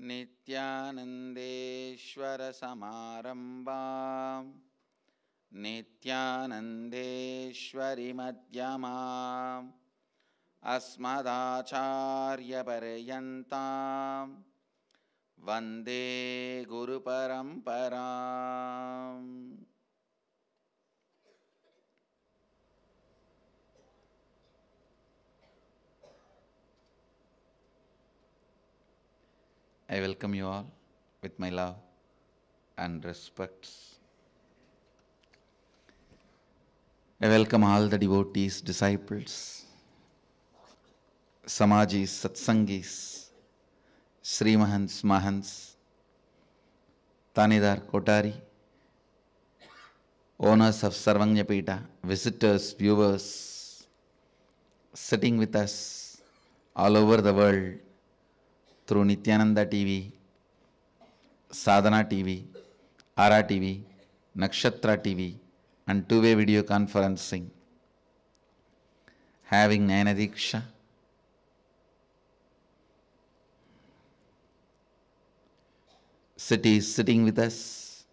नित्यानन्देश्वरसमारम्भां नित्यानन्देश्वरिमध्यमाम् अस्मदाचार्यपर्यन्तां वन्दे गुरुपरम्पराम्। I welcome you all with my love and respects. I welcome all the devotees, disciples, Samajis, Satsangis, Sri Mahants, Mahants, Tanidar, Kotari, owners of Sarvanyapita, visitors, viewers, sitting with us all over the world through Nityananda TV, Sadhana TV, Ara TV, Nakshatra TV, and two-way video conferencing, having Nayana Diksha, cities sitting with us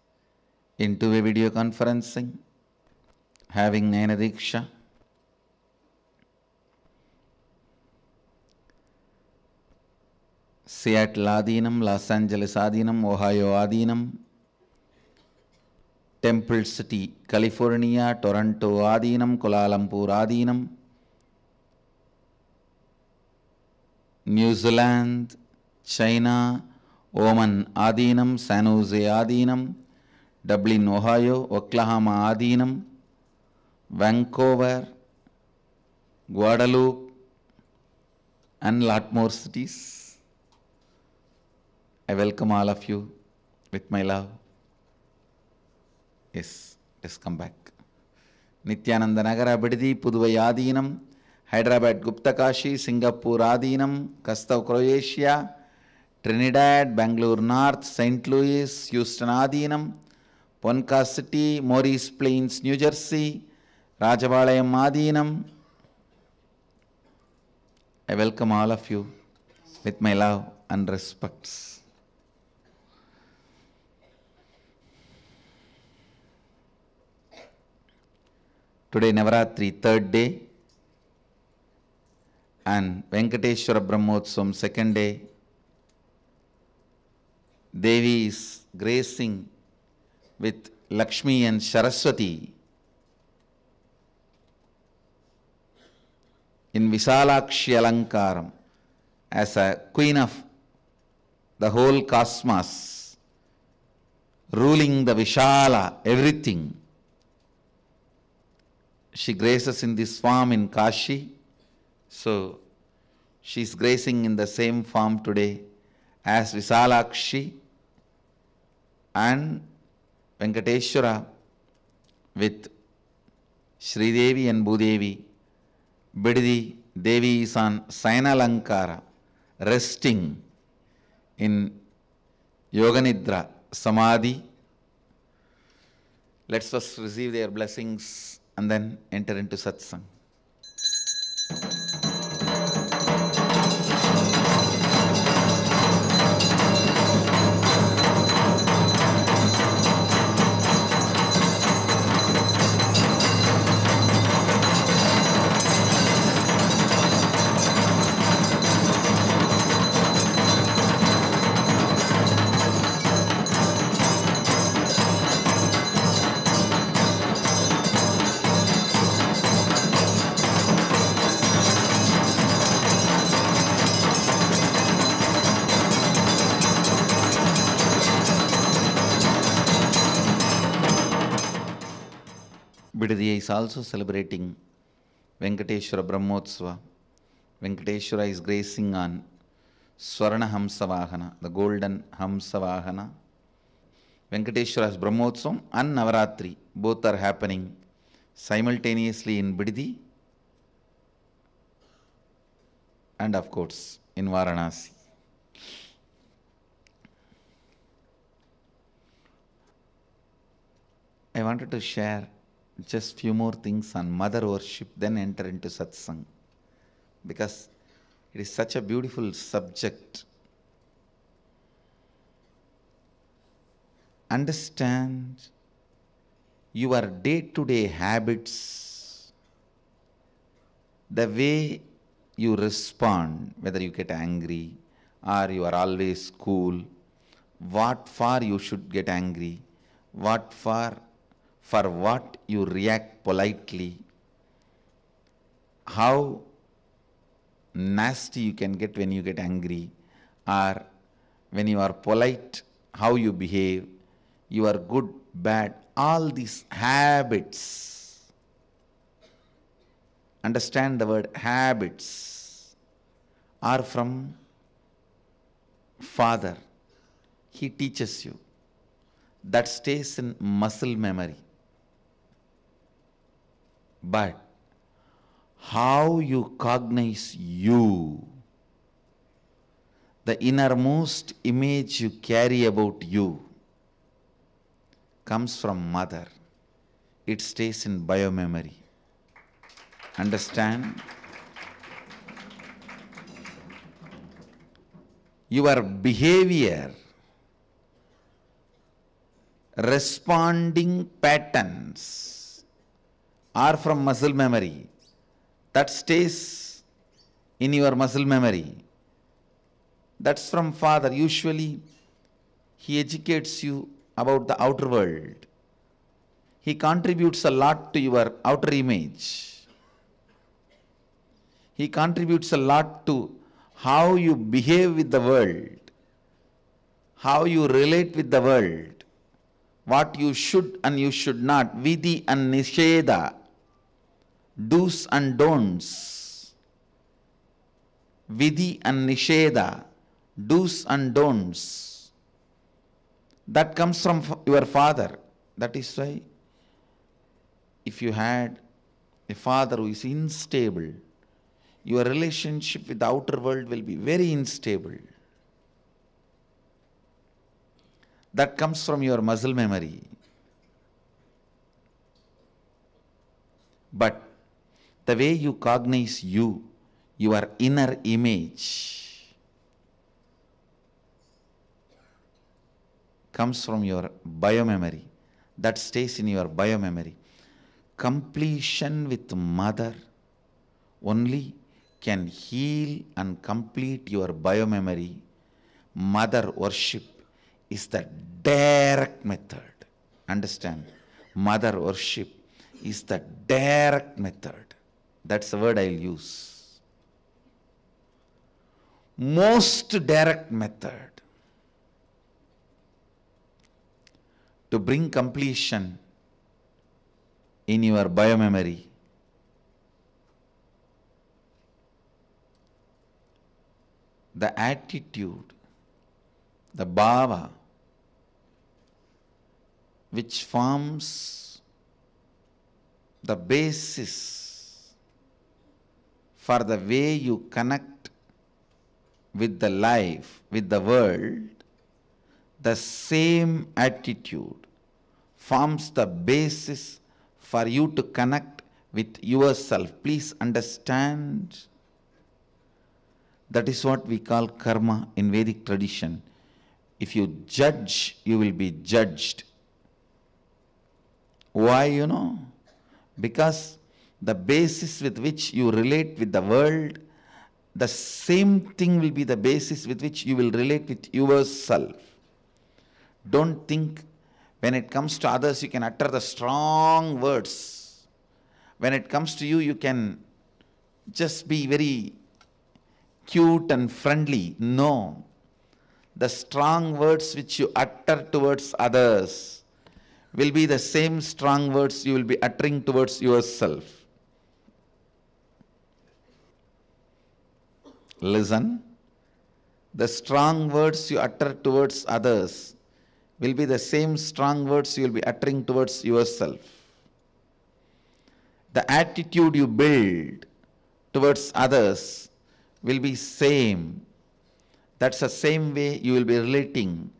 in two-way video conferencing, having Nayana Diksha, Seattle Adinam, Los Angeles Adinam, Ohio Adinam, Temple City, California, Toronto Adinam, Kuala Lumpur Adinam, New Zealand, China, Oman Adinam, San Jose Adinam, Dublin, Ohio, Oklahoma Adinam, Vancouver, Guadeloupe, and lot more cities. I welcome all of you with my love. Yes, let's come back. Nityananda Nagara Bididi, Puduvai Adinam, Hyderabad Guptakashi, Singapore Adinam, Kastav Croatia, Trinidad, Bangalore North, St. Louis, Houston Adinam, Ponca City, Morris Plains, New Jersey, Rajabalayam Adinam. I welcome all of you with my love and respects. Today Navaratri, third day, and Venkateshwara Brahmotsavam, second day. Devi is gracing with Lakshmi and Saraswati in Visalakshi Alankaram as a queen of the whole cosmos, ruling the Vishala, everything. She graces in this form in Kashi, so she is gracing in the same form today as Visalakshi and Venkateshwara with Sri Devi and Bhudevi. Bididi Devi is on Sayanalankara, resting in Yoganidra Samadhi. Let's first receive their blessings and then enter into satsang. Bididi is also celebrating Venkateshwara Brahmotsava. Venkateshwara is gracing on Swarna Hamsavahana, the golden Hamsavahana. Venkateshwara's Brahmotsavam and Navaratri, both are happening simultaneously in Bididi and of course in Varanasi. I wanted to share just few more things on mother worship, then enter into satsang, because it is such a beautiful subject. understand your day-to-day habits, the way you respond, whether you get angry or you are always cool, what for you should get angry, what for what you react politely, how nasty you can get when you get angry, or when you are polite, how you behave, you are good, bad, all these habits. Understand the word habits are from Father. He teaches you. That stays in muscle memory. But how you cognize you, the innermost image you carry about you, comes from mother. It stays in biomemory. Understand? Your behavior, responding patterns are from muscle memory. That stays in your muscle memory. That's from Father. Usually, He educates you about the outer world. He contributes a lot to your outer image. He contributes a lot to how you behave with the world, how you relate with the world, what you should and you should not, vidhi and nisheda, do's and don'ts. Vidhi and nisheda, do's and don'ts. That comes from your father. That is why if you had a father who is unstable, your relationship with the outer world will be very unstable. That comes from your muscle memory. But the way you cognize you, your inner image, comes from your biomemory. That stays in your biomemory. Completion with mother only can heal and complete your biomemory. Mother worship is the direct method. Understand? Mother worship is the direct method. That's the word I'll use. Most direct method to bring completion in your biomemory. The attitude, the bhava, which forms the basis for the way you connect with the life, with the world, the same attitude forms the basis for you to connect with yourself. Please understand. That is what we call karma in Vedic tradition. If you judge, you will be judged. Why, you know? Because the basis with which you relate with the world, the same thing will be the basis with which you will relate with yourself. Don't think when it comes to others you can utter the strong words. When it comes to you, you can just be very cute and friendly. No. The strong words which you utter towards others will be the same strong words you will be uttering towards yourself. Listen. The strong words you utter towards others will be the same strong words you will be uttering towards yourself. The attitude you build towards others will be same. That's the same way you will be relating.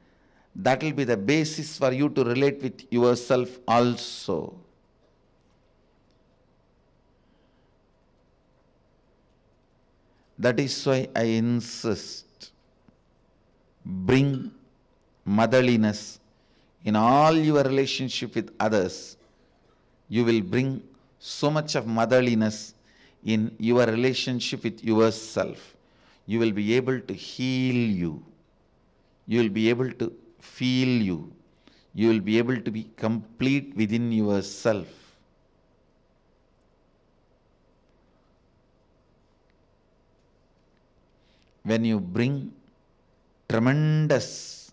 That will be the basis for you to relate with yourself also. That is why I insist, bring motherliness in all your relationship with others, you will bring so much of motherliness in your relationship with yourself. You will be able to heal you. You will be able to feel you. You will be able to be complete within yourself. When you bring tremendous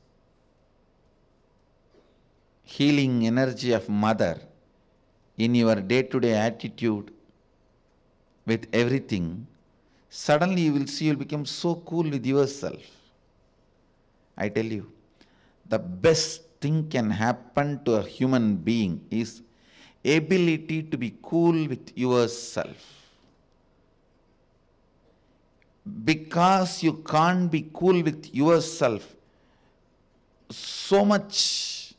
healing energy of mother in your day-to-day attitude with everything, suddenly you will see you will become so cool with yourself. I tell you, the best thing can happen to a human being is ability to be cool with yourself. Because you can't be cool with yourself, so much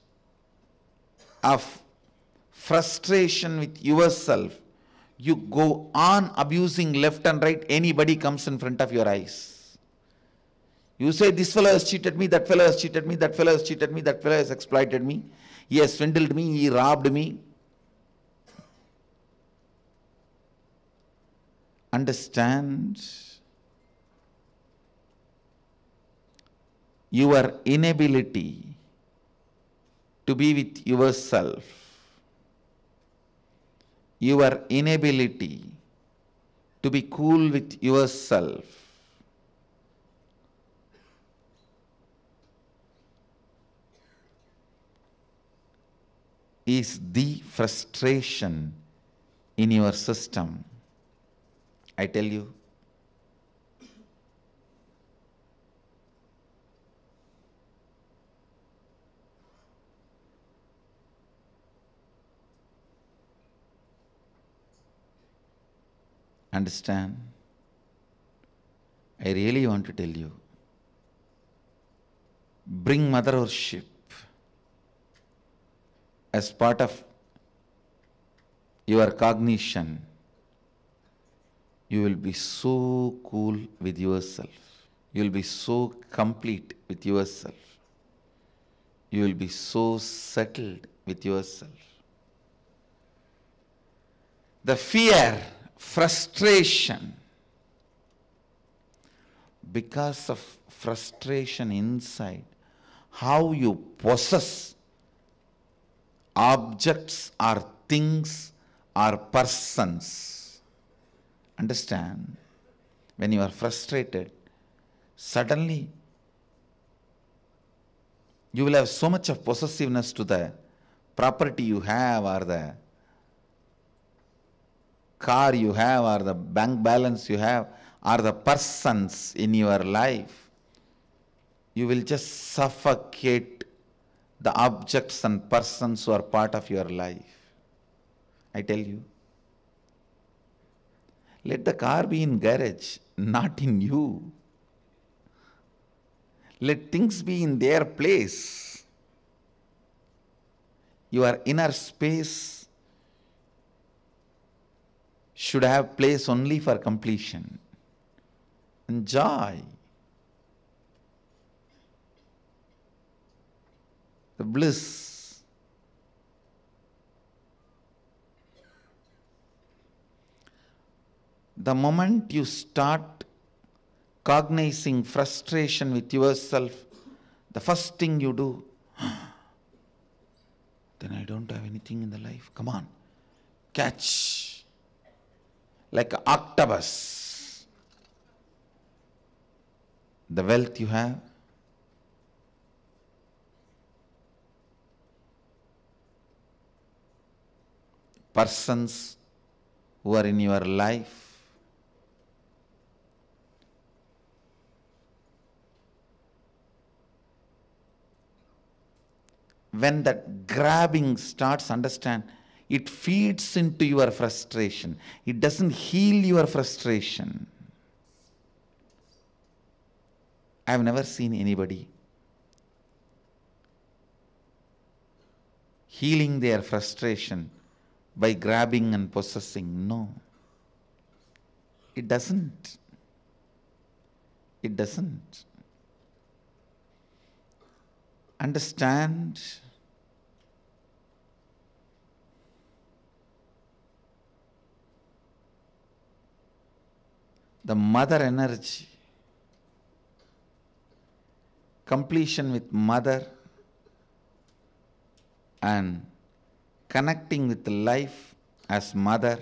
of frustration with yourself, you go on abusing left and right anybody comes in front of your eyes. You say, this fellow has cheated me, that fellow has cheated me, that fellow has cheated me, that fellow has exploited me, he has swindled me, he robbed me. Understand your inability to be with yourself, your inability to be cool with yourself is the frustration in your system. I tell you, understand, I really want to tell you, bring mothership as part of your cognition. You will be so cool with yourself. You will be so complete with yourself. You will be so settled with yourself. The fear, frustration, because of frustration inside, how you possess objects or things or persons. Understand? When you are frustrated, suddenly you will have so much of possessiveness to the property you have, or the car you have, or the bank balance you have, or the persons in your life. You will just suffocate the objects and persons who are part of your life. I tell you. Let the car be in garage, not in you. Let things be in their place. Your inner space should have place only for completion and joy. The bliss. The moment you start cognizing frustration with yourself, the first thing you do, then I don't have anything in the life. Come on, catch. Like an octopus. The wealth you have, persons who are in your life, when that grabbing starts, understand, it feeds into your frustration. It doesn't heal your frustration. I have never seen anybody healing their frustration by grabbing and possessing. No. It doesn't. It doesn't. Understand, the mother energy, completion with mother, and connecting with life as mother,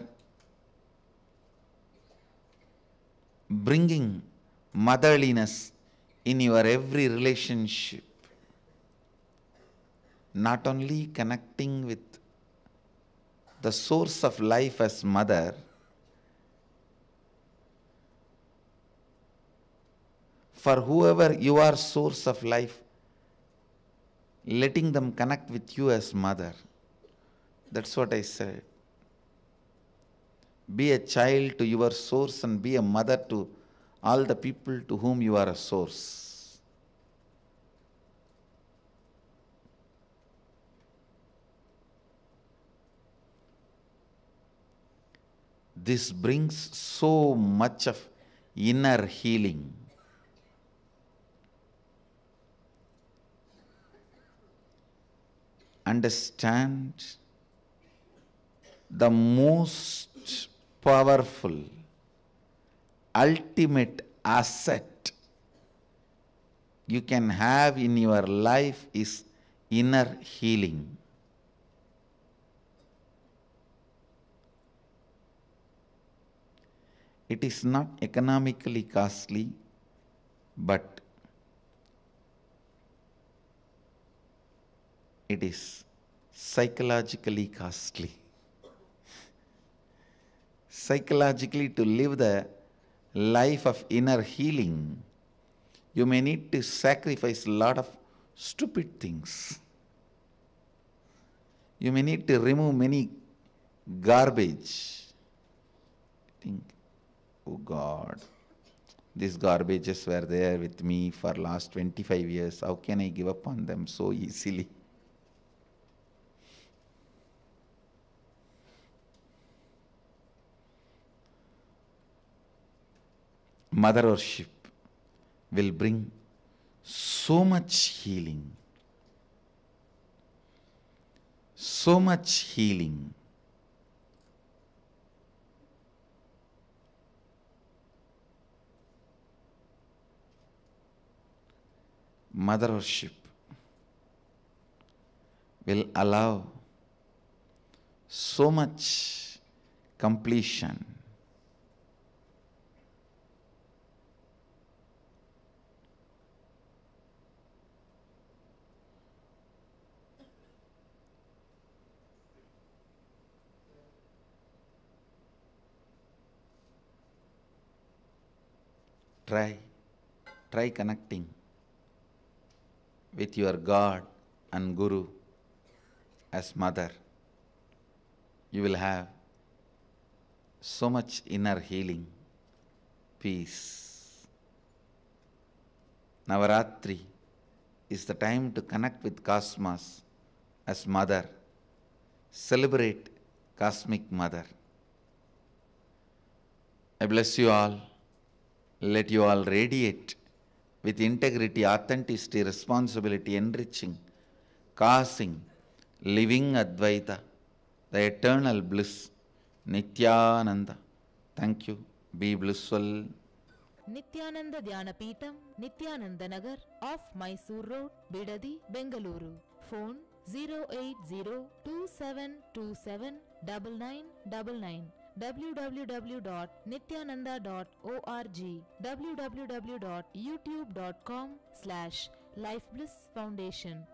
bringing motherliness in your every relationship, not only connecting with the source of life as mother, for whoever you are source of life, letting them connect with you as mother. That's what I said. Be a child to your source and be a mother to all the people to whom you are a source. This brings so much of inner healing. Understand the most powerful, ultimate asset you can have in your life is inner healing. It is not economically costly, but it is psychologically costly. Psychologically, to live the life of inner healing, you may need to sacrifice a lot of stupid things. You may need to remove many garbage. Think, oh God, these garbages were there with me for last 25 years. How can I give up on them so easily? Mother worship will bring so much healing. So much healing. Mother worship will allow so much completion. Try connecting with your God and Guru as mother. You will have so much inner healing, peace. Navaratri is the time to connect with Cosmos as mother. Celebrate Cosmic Mother. I bless you all. Let you all radiate with integrity, authenticity, responsibility, enriching, causing, living Advaita, the eternal bliss, Nityananda. Thank you. Be blissful. Nityananda Dhyanapitham, Nityananda Nagar, off Mysore Road, Bidadi, Bengaluru. Phone 08027279999. www.nityananda.org, www.youtube.com/Life Bliss Foundation.